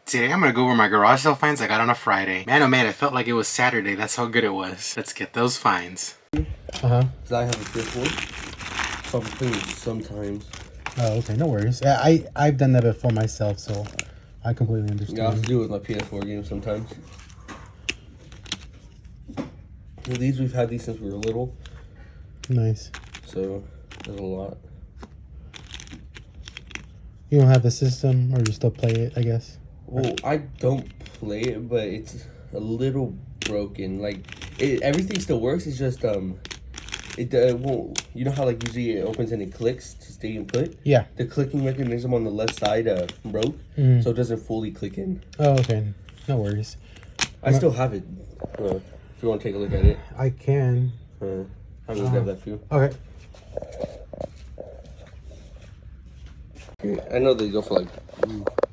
Today I'm gonna go over my garage sale finds I got on a Friday. Man, oh man, it felt like it was Saturday. That's how good it was. Let's get those finds. Because I have a PS4, so I'm playing sometimes. Oh, okay, no worries. I've done that before myself, so I completely understand. Yeah, I have to do it with my PS4 games sometimes. Well, these, we've had these since we were little. Nice. So, there's a lot. You don't have the system, or you still play it, I guess? Well, I don't play it, but it's a little broken. Like, everything still works, it's just, it won't, you know how, like, usually it opens and it clicks to stay and put? Yeah. The clicking mechanism on the left side broke, so it doesn't fully click in. Oh, okay. No worries. I still have it, if you want to take a look at it. I can. I'm gonna grab that for you. Okay. I know they go for like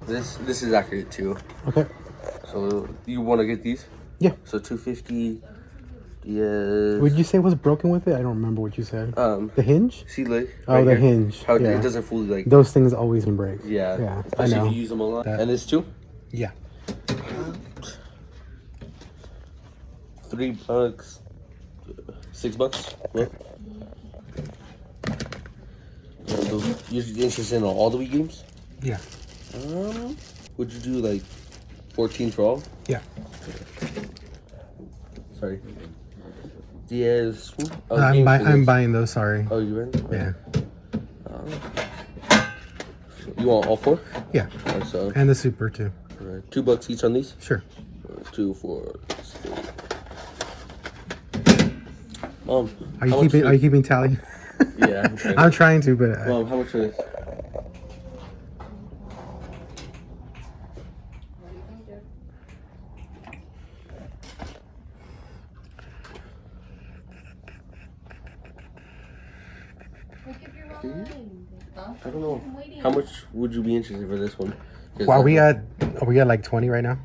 this. This is accurate too. Okay. So you want to get these? Yeah. So 250. Yes. Would you say was broken with it? I don't remember what you said. The hinge? See, like Oh, the hinge. How yeah. it doesn't fully like. Those things always can break. Yeah. Yeah. Especially I know. if you use them a lot. That. And this too. Yeah. $3, $6. What? You're interested in all the Wii games? Yeah. Would you do like 14 for all? Yeah. Sorry. Diaz. I'm buying those. Sorry. Oh, you in? Yeah. You want all 4? Yeah. So, And the super too. $2 each on these. Sure. 2, 4, 6. Mom, Are you keeping tally? Yeah, I'm trying to, but Mom, how much for this? I don't know. How much would you be interested for this one? well, are we at like 20 right now?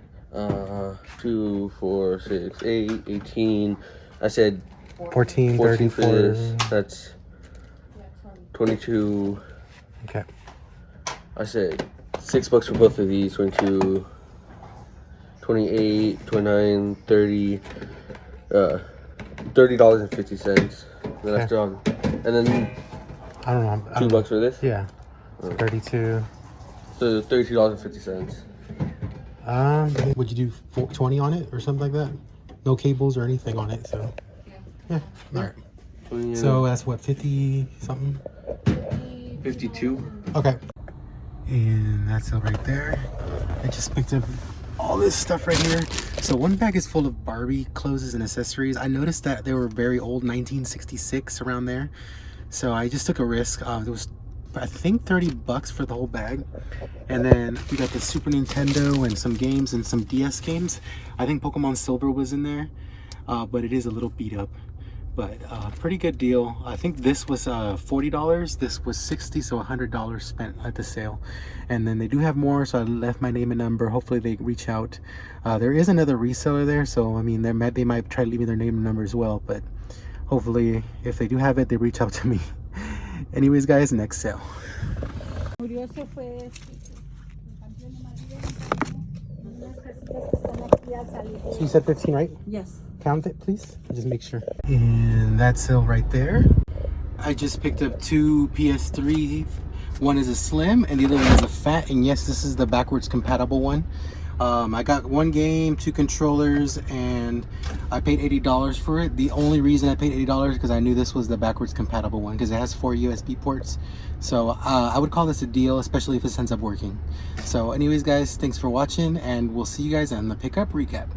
2, 4, 6, 8, 18. I said 14, 14 34. for this. That's 22. Okay. I said $6 for both of these. 22, 28, 29, 30. $30.50. Then Okay. after on, and then I don't know. $2 for this. Yeah. 32. So $32.50. Would you do 20 on it or something like that? No cables or anything on it, so. Yeah. All right. Yeah. So that's what, 50 something? 52. Okay. And that's it right there. I just picked up all this stuff right here. So one bag is full of Barbie clothes and accessories. I noticed that they were very old, 1966, around there. So I just took a risk. It was, I think, $30 for the whole bag. And then we got the Super Nintendo and some games and some DS games. I think Pokemon Silver was in there, but it is a little beat up. But pretty good deal. I think this was $40. This was $60, so $100 spent at the sale. And then they do have more, so I left my name and number. Hopefully they reach out. There is another reseller there, so I mean, they might try to leave me their name and number as well. But hopefully, if they do have it, they reach out to me. Anyways, guys, next sale. So you said 15, right? Yes. Count it, please. Just make sure. And that's sale right there. I just picked up 2 PS3. One is a slim and the other one is a fat. And yes, this is the backwards compatible one. I got 1 game, 2 controllers, and I paid $80 for it. The only reason I paid $80 is because I knew this was the backwards compatible one because it has 4 USB ports. So I would call this a deal, especially if this ends up working. So anyways, guys, thanks for watching, and we'll see you guys on the pickup recap.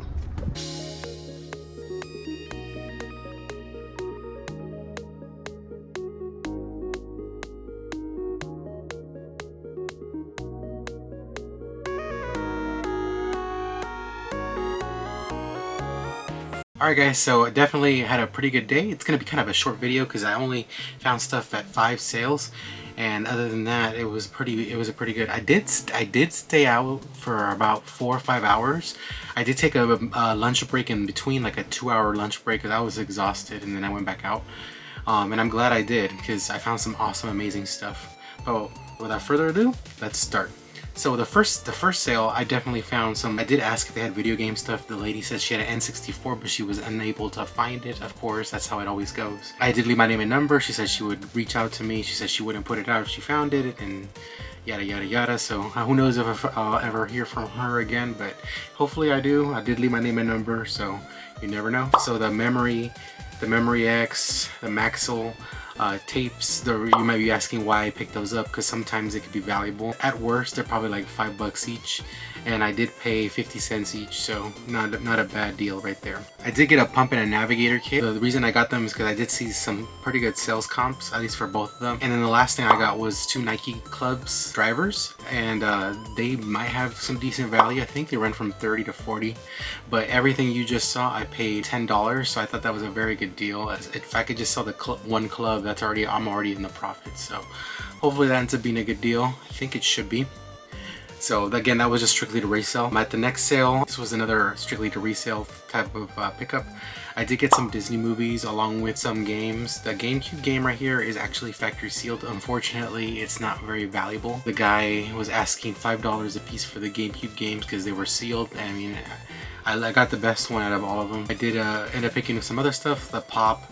Alright guys, so definitely had a pretty good day. It's going to be kind of a short video because I only found stuff at 5 sales, and other than that it was a pretty good. I did stay out for about 4 or 5 hours. I did take a lunch break in between, like a 2-hour lunch break, because I was exhausted, and then I went back out. And I'm glad I did because I found some awesome, amazing stuff. But without further ado, let's start. So the first sale, I definitely found some. I did ask if they had video game stuff. The lady said she had an N64, but she was unable to find it. Of course, that's how it always goes. I did leave my name and number. She said she would reach out to me. She said she wouldn't put it out if she found it, and yada yada yada. So who knows if I'll ever hear from her again, but hopefully I do. I did leave my name and number, so you never know. So the Memory X, the Maxell tapes, you might be asking why I picked those up, because sometimes it could be valuable. At worst, they're probably like $5 each, and I did pay 50 cents each, so not a bad deal right there. I did get a pump and a navigator kit. The reason I got them is because I did see some pretty good sales comps, at least for both of them. And then the last thing I got was 2 Nike Clubs drivers, and they might have some decent value. I think they run from 30 to 40, but everything you just saw, I paid $10, so I thought that was a very good deal. If I could just sell the one club, I'm already in the profit, so hopefully that ends up being a good deal. I think it should be. So again, that was just strictly to resell. At the next sale, this was another strictly to resale type of pickup. I did get some Disney movies along with some games. The GameCube game right here is actually factory sealed. Unfortunately, it's not very valuable. The guy was asking $5 a piece for the GameCube games because they were sealed. I mean, I got the best one out of all of them. I did end up picking up some other stuff. The Pop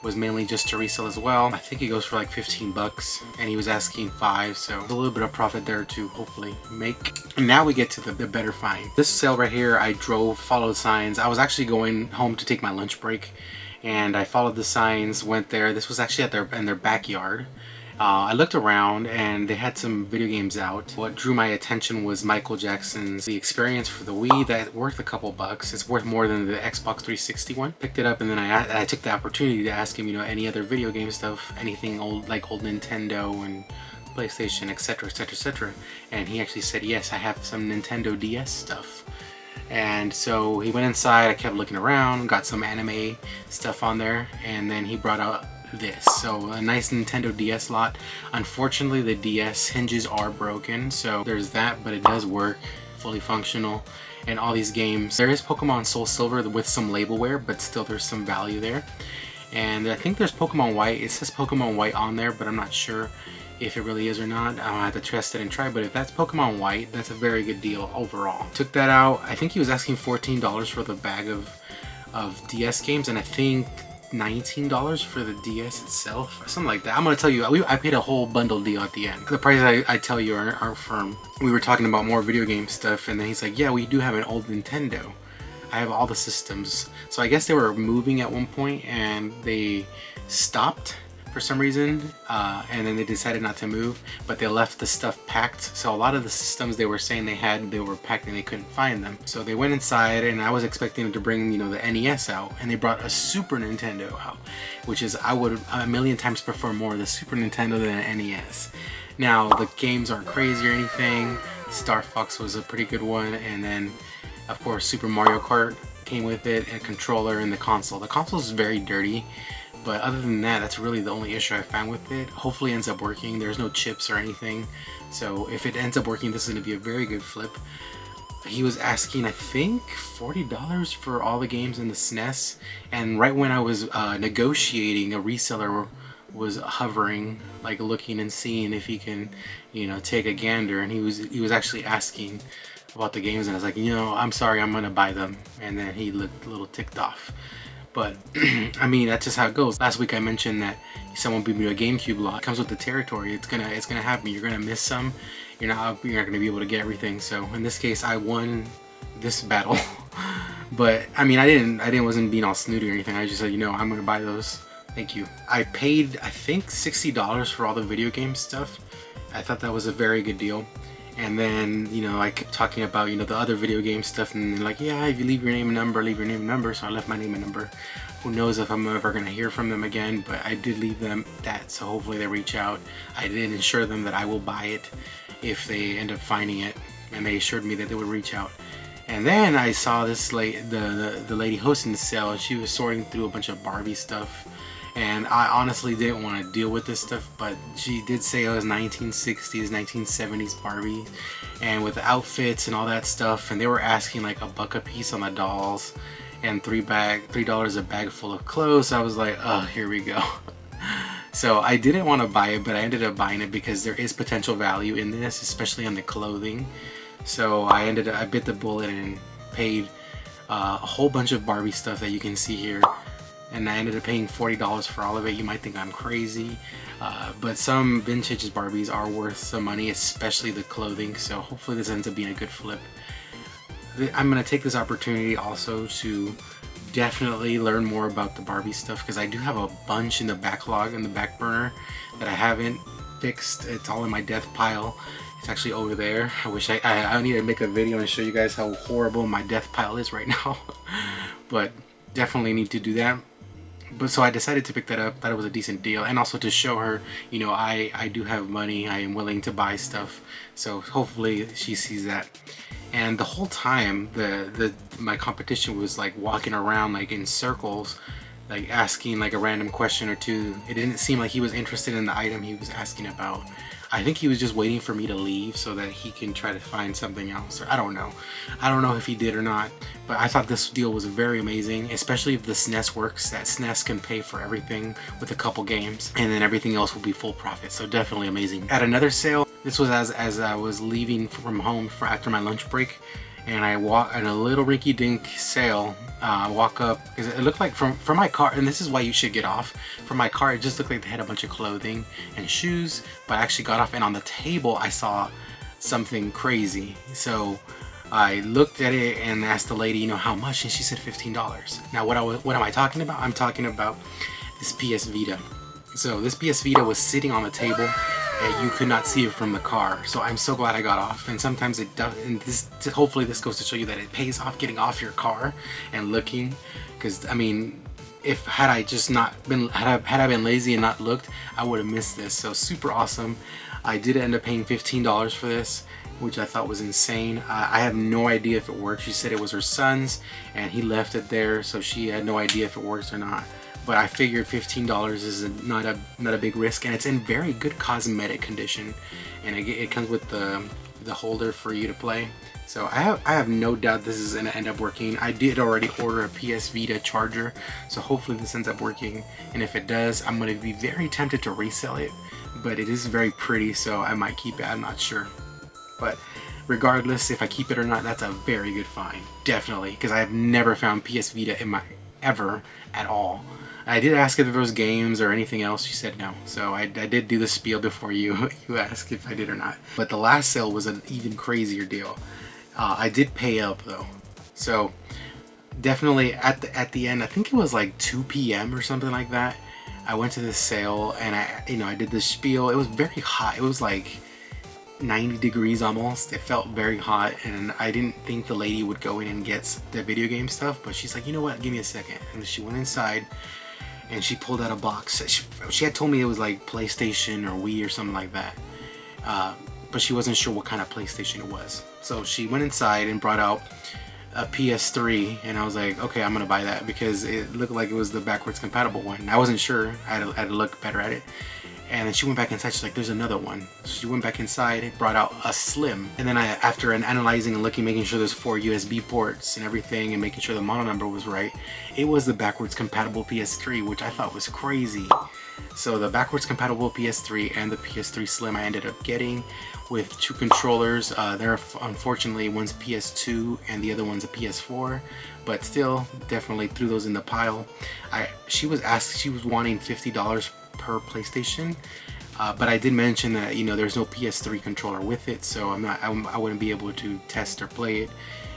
was mainly just to resell as well. I think it goes for like 15 bucks, and he was asking 5, so a little bit of profit there to hopefully make. And now we get to the better find. This sale right here, I followed signs. I was actually going home to take my lunch break, and I followed the signs, went there. This was actually in their backyard. I looked around and they had some video games out. What drew my attention was Michael Jackson's The Experience for the Wii. That's worth a couple bucks. It's worth more than the Xbox 360 one. Picked it up, and then I took the opportunity to ask him, you know, any other video game stuff, anything old, like old Nintendo and PlayStation, etc, etc, etc. And he actually said, yes, I have some Nintendo DS stuff. And so he went inside, I kept looking around, got some anime stuff on there, and then he brought out this. So a nice Nintendo DS lot. Unfortunately, the DS hinges are broken, so there's that, but it does work, fully functional. And all these games, there is Pokemon Soul Silver with some labelware, but still there's some value there. And I think there's Pokemon White. It says Pokemon White on there, but I'm not sure if it really is or not. I'll have to test it and try, but if that's Pokemon White, that's a very good deal overall. Took that out. I think he was asking $14 for the bag of DS games, and I think $19 for the DS itself, something like that. I'm gonna tell you, I paid a whole bundle deal at the end. The prices I tell you aren't firm. We were talking about more video game stuff, and then he's like, yeah, we do have an old Nintendo. I have all the systems. So I guess they were moving at one point and they stopped for some reason, and then they decided not to move, but they left the stuff packed. So a lot of the systems they were saying they were packed and they couldn't find them. So they went inside, and I was expecting them to bring, you know, the NES out, and they brought a Super Nintendo out, which is, I would a million times prefer more the Super Nintendo than an NES. Now the games aren't crazy or anything. Star Fox was a pretty good one, and then of course Super Mario Kart came with it, and a controller, and the console. The console is very dirty. But other than that, that's really the only issue I found with it. Hopefully it ends up working. There's no chips or anything. So if it ends up working, this is going to be a very good flip. He was asking, I think, $40 for all the games in the SNES. And right when I was negotiating, a reseller was hovering, like looking and seeing if he can, you know, take a gander. And he was actually asking about the games. And I was like, you know, I'm sorry, I'm going to buy them. And then he looked a little ticked off. But I mean, that's just how it goes. Last week I mentioned that someone beat me to a GameCube lot. It comes with the territory. It's gonna happen. You're gonna miss some. You're not gonna be able to get everything. So in this case, I won this battle. But I mean, I wasn't being all snooty or anything. I just said, you know, I'm gonna buy those. Thank you. I paid, I think, $60 for all the video game stuff. I thought that was a very good deal. And then, you know, I kept talking about, you know, the other video game stuff, and then like, yeah, if you leave your name and number, leave your name and number. So I left my name and number. Who knows if I'm ever going to hear from them again, but I did leave them that, so hopefully they reach out. I did assure them that I will buy it if they end up finding it, and they assured me that they would reach out. And then I saw this the lady hosting the sale, and she was sorting through a bunch of Barbie stuff. And I honestly didn't want to deal with this stuff, but she did say it was 1960s, 1970s Barbie, and with the outfits and all that stuff. And they were asking like $1 a piece on the dolls, and $3 a bag full of clothes. So I was like, oh, here we go. So I didn't want to buy it, but I ended up buying it because there is potential value in this, especially on the clothing. So I bit the bullet and paid a whole bunch of Barbie stuff that you can see here. And I ended up paying $40 for all of it. You might think I'm crazy, but some vintage Barbies are worth some money, especially the clothing. So hopefully this ends up being a good flip. I'm going to take this opportunity also to definitely learn more about the Barbie stuff, because I do have a bunch in the backlog, in the back burner, that I haven't fixed. It's all in my death pile. It's actually over there. I wish I need to make a video and show you guys how horrible my death pile is right now. But definitely need to do that. But so I decided to pick that up. Thought it was a decent deal, and also to show her, you know, I do have money. I am willing to buy stuff. So hopefully she sees that. And the whole time, my competition was like walking around like in circles, like asking like a random question or two. It didn't seem like he was interested in the item he was asking about. I think he was just waiting for me to leave so that he can try to find something else, or I don't know. I don't know if he did or not, but I thought this deal was very amazing, especially if the SNES works. That SNES can pay for everything with a couple games, and then everything else will be full profit, so definitely amazing. At another sale, this was as I was leaving from home after my lunch break, and I walk in a little rinky-dink sale. Walk up, because it looked like from my car, and this is why you should get off. From my car, it just looked like they had a bunch of clothing and shoes, but I actually got off, and on the table I saw something crazy. So I looked at it and asked the lady, you know, how much, and she said $15. Now what am I talking about? I'm talking about this PS Vita. So this PS Vita was sitting on the table, and you could not see it from the car. So I'm so glad I got off. And sometimes it does, and hopefully this goes to show you that it pays off getting off your car and looking. Because I mean, had I been lazy and not looked, I would have missed this. So super awesome. I did end up paying $15 for this, which I thought was insane. I have no idea if it worked. She said it was her son's and he left it there, so she had no idea if it works or not. But I figured $15 is not a big risk, and it's in very good cosmetic condition, and it comes with the holder for you to play. So I have no doubt this is gonna end up working. I did already order a PS Vita charger, so hopefully this ends up working. And if it does, I'm gonna be very tempted to resell it, but it is very pretty, so I might keep it. I'm not sure, but regardless if I keep it or not, that's a very good find, definitely, because I have never found PS Vita in my ever at all. I did ask if there was games or anything else. She said no. So I did do the spiel before you asked if I did or not. But the last sale was an even crazier deal. I did pay up though. So definitely at the end, I think it was like 2 p.m. or something like that, I went to this sale and I did the spiel. It was very hot. It was like 90 degrees almost. It felt very hot, and I didn't think the lady would go in and get the video game stuff, but she's like, you know what, give me a second. And she went inside and she pulled out a box. She had told me it was like PlayStation or Wii or something like that, but she wasn't sure what kind of PlayStation it was. So she went inside and brought out a PS3, and I was like, okay, I'm gonna buy that because it looked like it was the backwards compatible one. I wasn't sure. I had to look better at it. And then she went back inside. She's like, there's another one. So she went back inside and brought out a Slim. And then after analyzing and looking, making sure there's 4 USB ports and everything, and making sure the model number was right, it was the backwards compatible PS3, which I thought was crazy. So the backwards compatible PS3 and the PS3 Slim I ended up getting with 2 controllers. They're unfortunately, one's PS2 and the other one's a PS4, but still definitely threw those in the pile. She was wanting $50 per PlayStation, but I did mention that, you know, there's no PS3 controller with it, so I wouldn't be able to test or play it.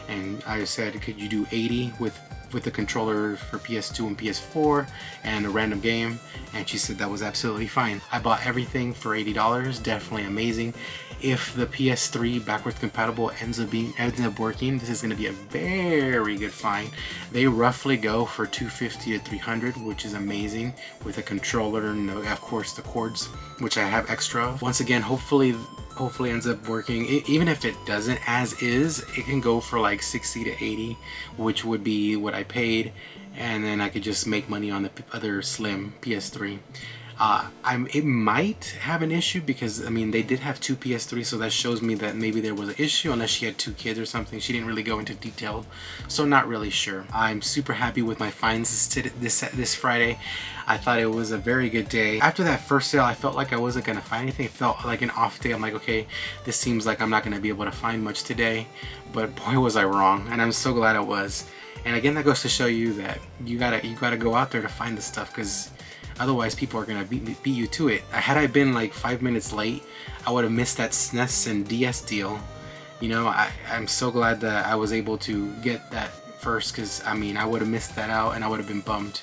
And I said, could you do 80 with the controller for PS2 and PS4 and a random game? And she said that was absolutely fine. I bought everything for $80. Definitely amazing. If the PS3 backwards compatible ends up working, this is going to be a very good find. They roughly go for $250 to $300, which is amazing, with a controller and of course the cords, which I have extra of. Once again, hopefully ends up working. Even if it doesn't, as is, it can go for like 60 to 80, which would be what I paid, and then I could just make money on the other Slim PS3. It might have an issue because I mean they did have 2 PS3, so that shows me that maybe there was an issue unless she had 2 kids or something. She didn't really go into detail, so not really sure. I'm super happy with my finds this Friday. I thought it was a very good day. After that first sale, I felt like I wasn't gonna find anything. It felt like an off day. I'm like, okay, this seems like I'm not gonna be able to find much today, but boy was I wrong, and I'm so glad it was. And again, that goes to show you that you gotta go out there to find the stuff, because otherwise people are gonna beat you to it. Had I been like 5 minutes late, I would have missed that SNES and DS deal. You know, I'm so glad that I was able to get that first, because I mean I would have missed that out and I would have been bummed.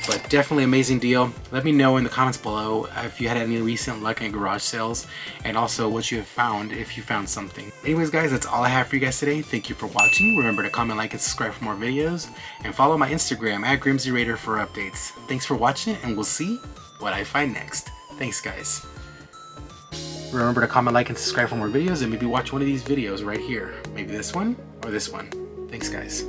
But definitely amazing deal. Let me know in the comments below if you had any recent luck in garage sales, and also what you have found if you found something. Anyways guys, that's all I have for you guys today. Thank you for watching. Remember to comment, like, and subscribe for more videos, and follow my Instagram at GrimsyRaider for updates. Thanks for watching, and we'll see what I find next. Thanks guys. Remember to comment, like, and subscribe for more videos, and maybe watch one of these videos right here. Maybe this one or this one. Thanks guys.